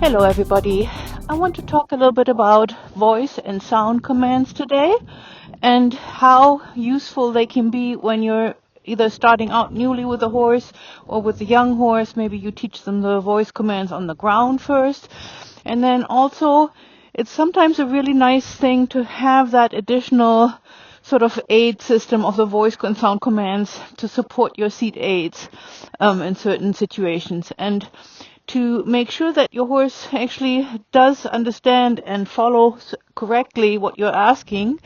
Hello everybody. I want to talk a little bit about voice and sound commands today and how useful they can be when you're either starting out newly with a horse or with a young horse. Maybe you teach them the voice commands on the ground first. And then also it's sometimes a really nice thing to have that additional sort of aid system of the voice and sound commands to support your seat aids in certain situations. And to make sure that your horse actually does understand and follow correctly what you're asking,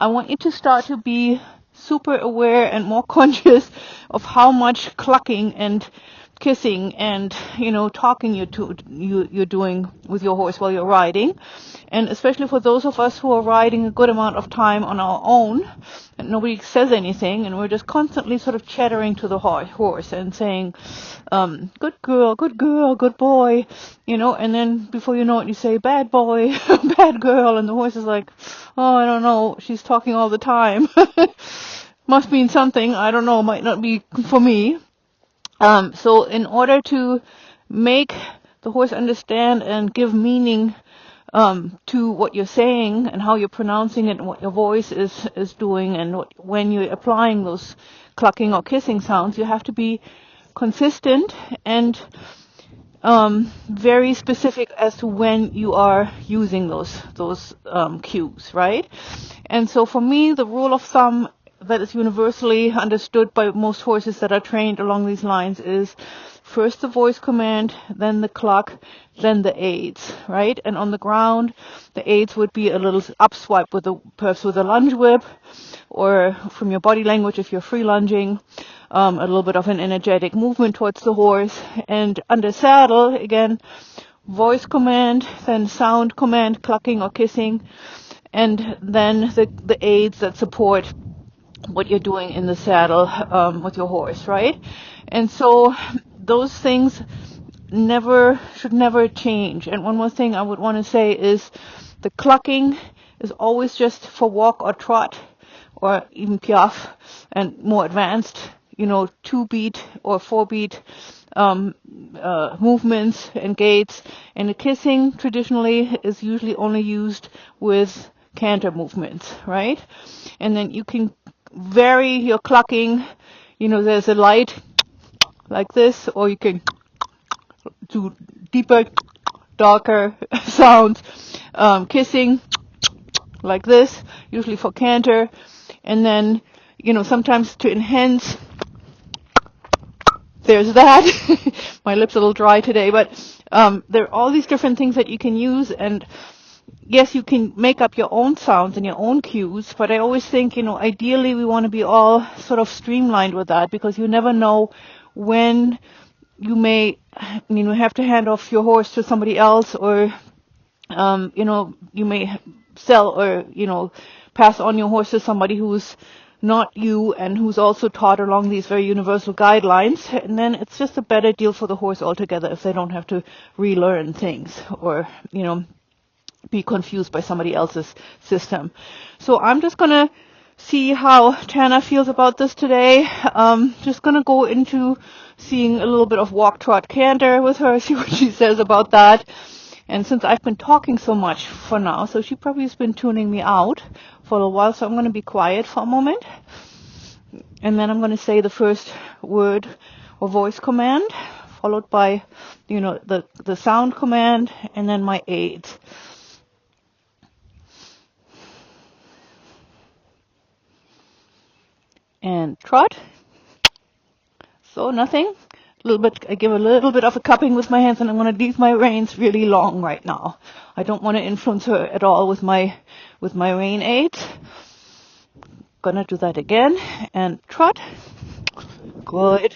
I want you to start to be super aware and more conscious of how much clucking and kissing and talking you're doing with your horse while you're riding. And especially for those of us who are riding a good amount of time on our own and nobody says anything and we're just constantly sort of chattering to the horse and saying good girl, good boy, and then before you know it you say bad boy, bad girl, and the horse is like, oh, I don't know, she's talking all the time. Must mean something, I don't know, might not be for me. So in order to make the horse understand and give meaning to what you're saying and how you're pronouncing it and what your voice is doing and when you're applying those clucking or kissing sounds, you have to be consistent and very specific as to when you are using those cues, right? And so for me, the rule of thumb that is universally understood by most horses that are trained along these lines is first the voice command, then the cluck, then the aids, right? And on the ground, the aids would be a little upswipe perhaps with a lunge whip, or from your body language if you're free lunging, a little bit of an energetic movement towards the horse. And under saddle, again, voice command, then sound command, clucking or kissing, and then the aids that support what you're doing in the saddle with your horse, right? And so those things should never change. And one more thing I would want to say is the clucking is always just for walk or trot or even piaffe and more advanced, 2-beat or 4-beat movements and gaits. And the kissing traditionally is usually only used with canter movements, right? And then you can vary your clucking, there's a light like this, or you can do deeper, darker sounds, kissing like this, usually for canter, and then, sometimes to enhance, there's that. My lips are a little dry today, but there are all these different things that you can use, and yes, you can make up your own sounds and your own cues, but I always think, ideally we want to be all sort of streamlined with that, because you never know when you may, have to hand off your horse to somebody else, or, you may sell or, pass on your horse to somebody who's not you and who's also taught along these very universal guidelines. And then it's just a better deal for the horse altogether if they don't have to relearn things or, be confused by somebody else's system. So I'm just going to see how Thana feels about this today. Just going to go into seeing a little bit of walk, trot, canter with her, see what she says about that. And since I've been talking so much for now, so she probably has been tuning me out for a little while, so I'm going to be quiet for a moment. And then I'm going to say the first word or voice command, followed by, the sound command, and then my aids. And trot. So nothing. I give a little bit of a cupping with my hands, and I'm going to leave my reins really long right now. I don't want to influence her at all with my rein aids. Gonna do that again. And trot. Good.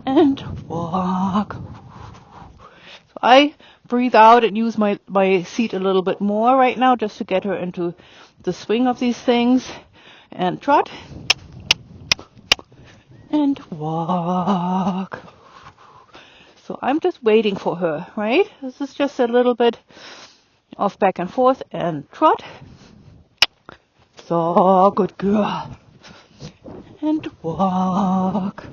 And walk. So I breathe out and use my seat a little bit more right now just to get her into the swing of these things. And trot. And walk. So I'm just waiting for her, right? This is just a little bit of back and forth. And trot. So, good girl. And walk.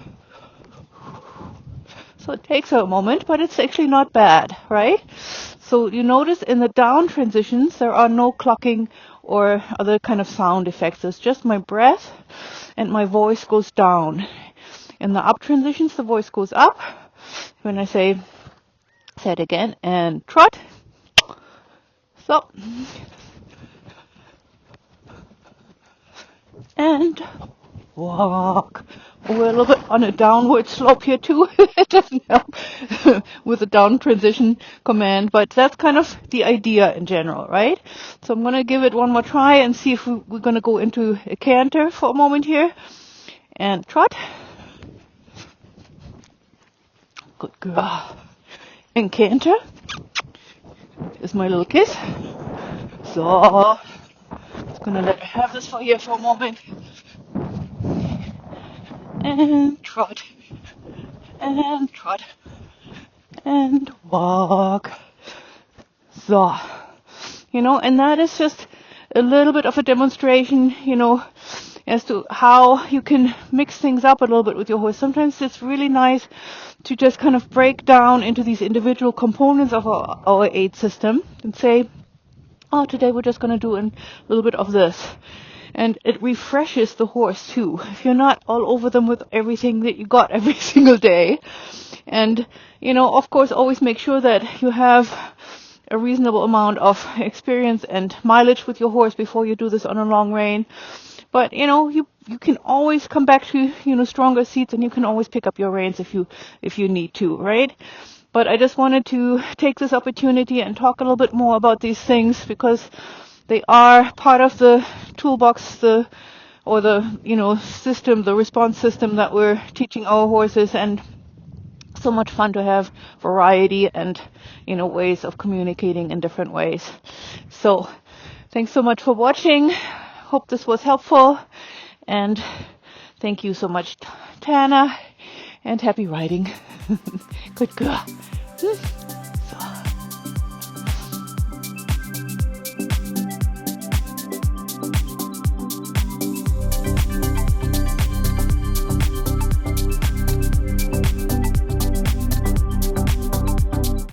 So it takes a moment, but it's actually not bad, right? So you notice in the down transitions, there are no clucking or other kind of sound effects. It's just my breath and my voice goes down. In the up transitions, the voice goes up. When I say it again, and trot. So, and walk. We're a little bit on a downward slope here too. It doesn't help with the down transition command, but that's kind of the idea in general, right? So I'm going to give it one more try and see if we're going to go into a canter for a moment here. And trot. Good girl. And canter. Is my little kiss. So, just going to let me have this for here for a moment. And trot, and trot, and walk. So, and that is just a little bit of a demonstration, as to how you can mix things up a little bit with your horse. Sometimes it's really nice to just kind of break down into these individual components of our aid system and say, oh, today we're just going to do a little bit of this. And it refreshes the horse too, if you're not all over them with everything that you got every single day. And, of course, always make sure that you have a reasonable amount of experience and mileage with your horse before you do this on a long rein. But, you can always come back to, stronger seats, and you can always pick up your reins if you need to, right? But I just wanted to take this opportunity and talk a little bit more about these things because they are part of the toolbox, system, the response system that we're teaching our horses, and so much fun to have variety and, ways of communicating in different ways. So, thanks so much for watching. Hope this was helpful, and thank you so much, Thana, and happy riding. Good girl.